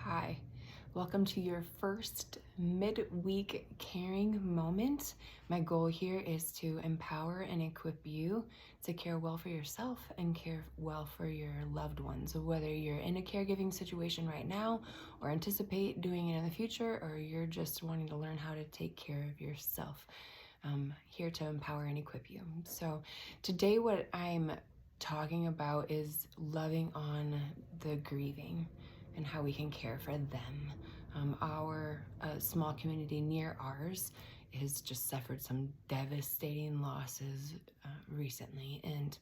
Hi, welcome to your first midweek caring moment. My goal here is to empower and equip you to care well for yourself and care well for your loved ones. So whether you're in a caregiving situation right now or anticipate doing it in the future, or you're just wanting to learn how to take care of yourself, I'm here to empower and equip you. So today what I'm talking about is loving on the grieving and how we can care for them. Our small community near ours has just suffered some devastating losses recently, and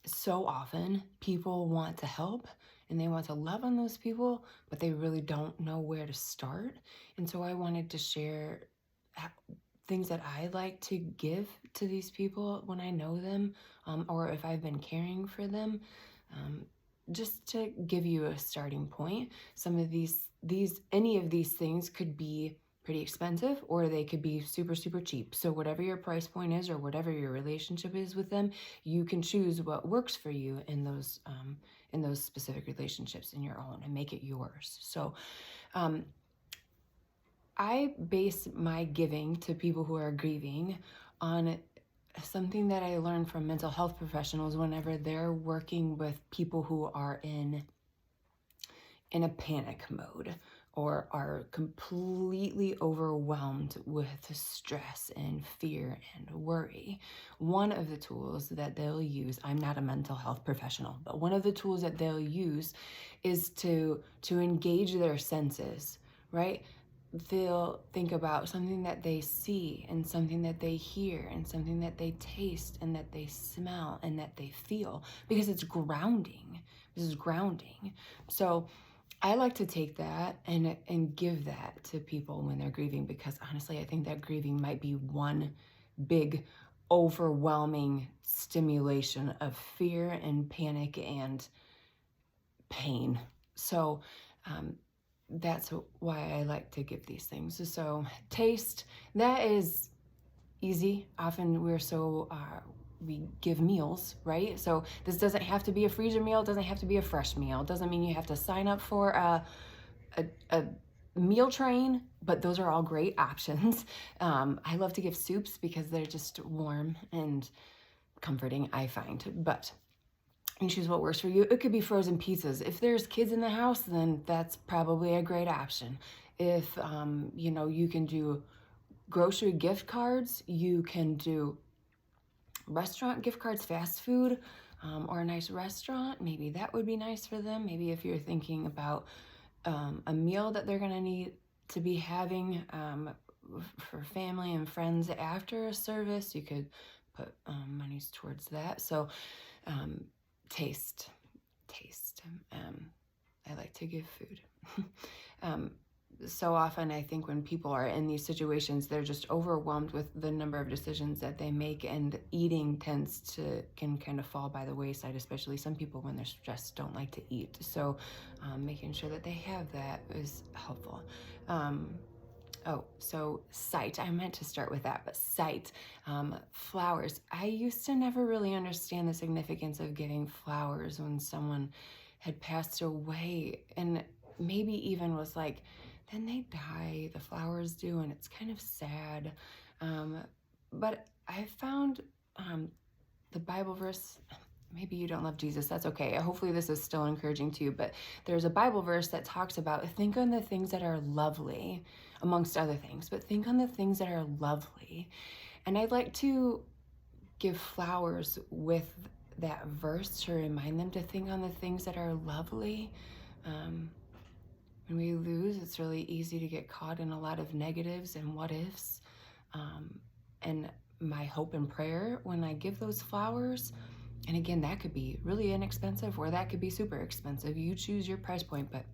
so often people want to help and they want to love on those people, but they really don't know where to start. And so I wanted to share things that I like to give to these people when I know them, or if I've been caring for them. Just to give you a starting point, some of any of these things could be pretty expensive, or they could be super, super cheap. So whatever your price point is, or whatever your relationship is with them, you can choose what works for you in those specific relationships in your own and make it yours. So I base my giving to people who are grieving on something that I learned from mental health professionals whenever they're working with people who are in a panic mode or are completely overwhelmed with stress and fear and worry. One of the tools that they'll use, I'm not a mental health professional, but one of the tools that they'll use is to engage their senses, right? They'll think about something that they see and something that they hear and something that they taste and that they smell and that they feel, because it's grounding. This is grounding. So I like to take that and give that to people when they're grieving, because honestly, I think that grieving might be one big overwhelming stimulation of fear and panic and pain. So that's why I like to give these things. So taste, that is easy. Often we give meals, right? So this doesn't have to be a freezer meal. It doesn't have to be a fresh meal. It doesn't mean you have to sign up for a meal train, but those are all great options. I love to give soups because they're just warm and comforting, I find. But and choose what works for you. It could be frozen pizzas. If there's kids in the house, then that's probably a great option. If you can do grocery gift cards, you can do restaurant gift cards, fast food, or a nice restaurant. Maybe that would be nice for them. Maybe if you're thinking about a meal that they're gonna need to be having for family and friends after a service, you could put monies towards that. So taste. I like to give food. So often I think when people are in these situations, they're just overwhelmed with the number of decisions that they make, and eating can kind of fall by the wayside, especially some people when they're stressed don't like to eat. So making sure that they have that is helpful. So sight, I meant to start with that, but sight, flowers. I used to never really understand the significance of giving flowers when someone had passed away, and maybe even was like, then they die, the flowers do, and it's kind of sad. But I found the Bible verse. Maybe you don't love Jesus, that's okay. Hopefully this is still encouraging to you, but there's a Bible verse that talks about, think on the things that are lovely, amongst other things, but think on the things that are lovely. And I'd like to give flowers with that verse to remind them to think on the things that are lovely. When we lose, it's really easy to get caught in a lot of negatives and what ifs. And my hope and prayer when I give those flowers, and again, that could be really inexpensive or that could be super expensive. You choose your price point, but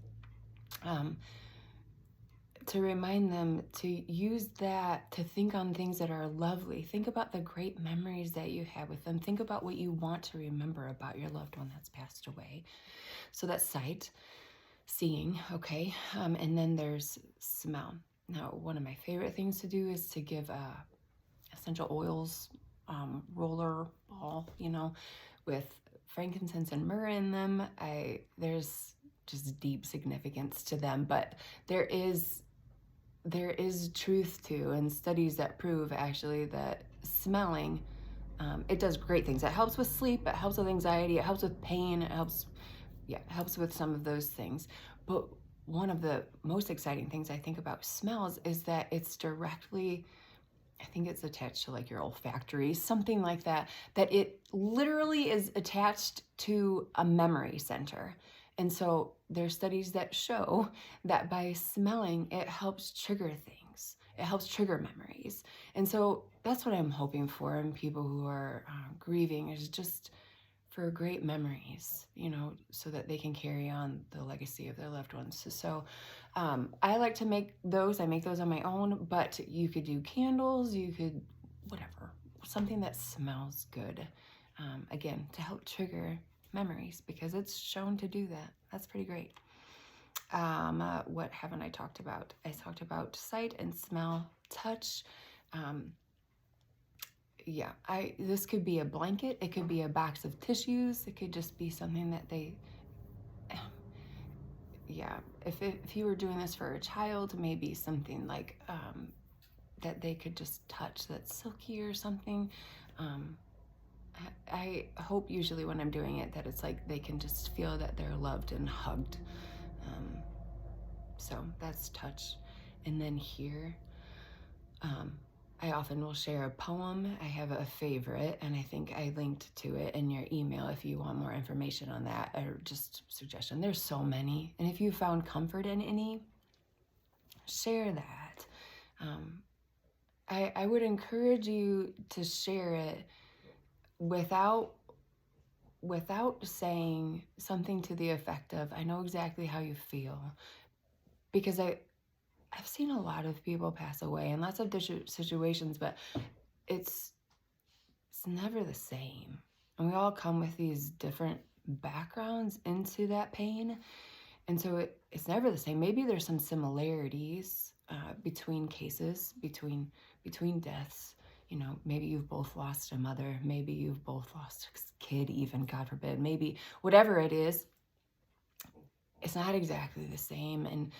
to remind them to use that to think on things that are lovely. Think about the great memories that you had with them. Think about what you want to remember about your loved one that's passed away. So that's sight, seeing, okay? And then there's smell. Now, one of my favorite things to do is to give essential oils roller ball, with frankincense and myrrh in them. There's just deep significance to them, but there is truth to, and studies that prove actually that smelling, it does great things. It helps with sleep, it helps with anxiety, it helps with pain, it helps with some of those things. But one of the most exciting things I think about smells is that it's directly, I think it's attached to like your olfactory, something like that, that it literally is attached to a memory center. And so there's studies that show that by smelling, it helps trigger things. It helps trigger memories. And so that's what I'm hoping for in people who are grieving, is just for great memories, so that they can carry on the legacy of their loved ones. So I like to make those. I make those on my own, but you could do candles, you could, whatever, something that smells good. Again, to help trigger memories, because it's shown to do that. That's pretty great. What haven't I talked about? I talked about sight and smell, touch. This could be a blanket. It could be a box of tissues. It could just be something that if you were doing this for a child, maybe something like that they could just touch, that's silky or something. I hope usually when I'm doing it that it's like they can just feel that they're loved and hugged. So that's touch. And then here, I often will share a poem. I have a favorite, and I think I linked to it in your email if you want more information on that, or just suggestion. There's so many. And if you found comfort in any, share that. I would encourage you to share it without saying something to the effect of, I know exactly how you feel. Because I've seen a lot of people pass away in lots of different situations, but it's never the same. And we all come with these different backgrounds into that pain. And so it's never the same. Maybe there's some similarities between cases, between deaths. Maybe you've both lost a mother. Maybe you've both lost a kid, even, God forbid. Maybe whatever it is, it's not exactly the same. And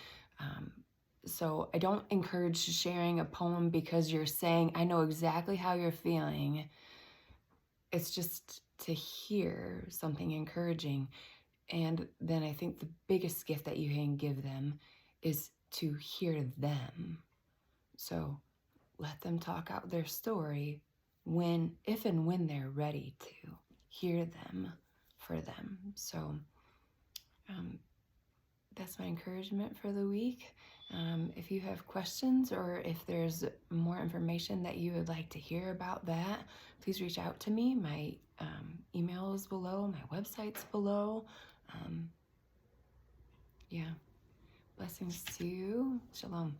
so I don't encourage sharing a poem because you're saying, I know exactly how you're feeling. It's just to hear something encouraging. And then I think the biggest gift that you can give them is to hear them. So let them talk out their story if and when they're ready to hear them for them. So that's my encouragement for the week. If you have questions, or if there's more information that you would like to hear about that, please reach out to me. My email is below, my website's below. Blessings to you. Shalom.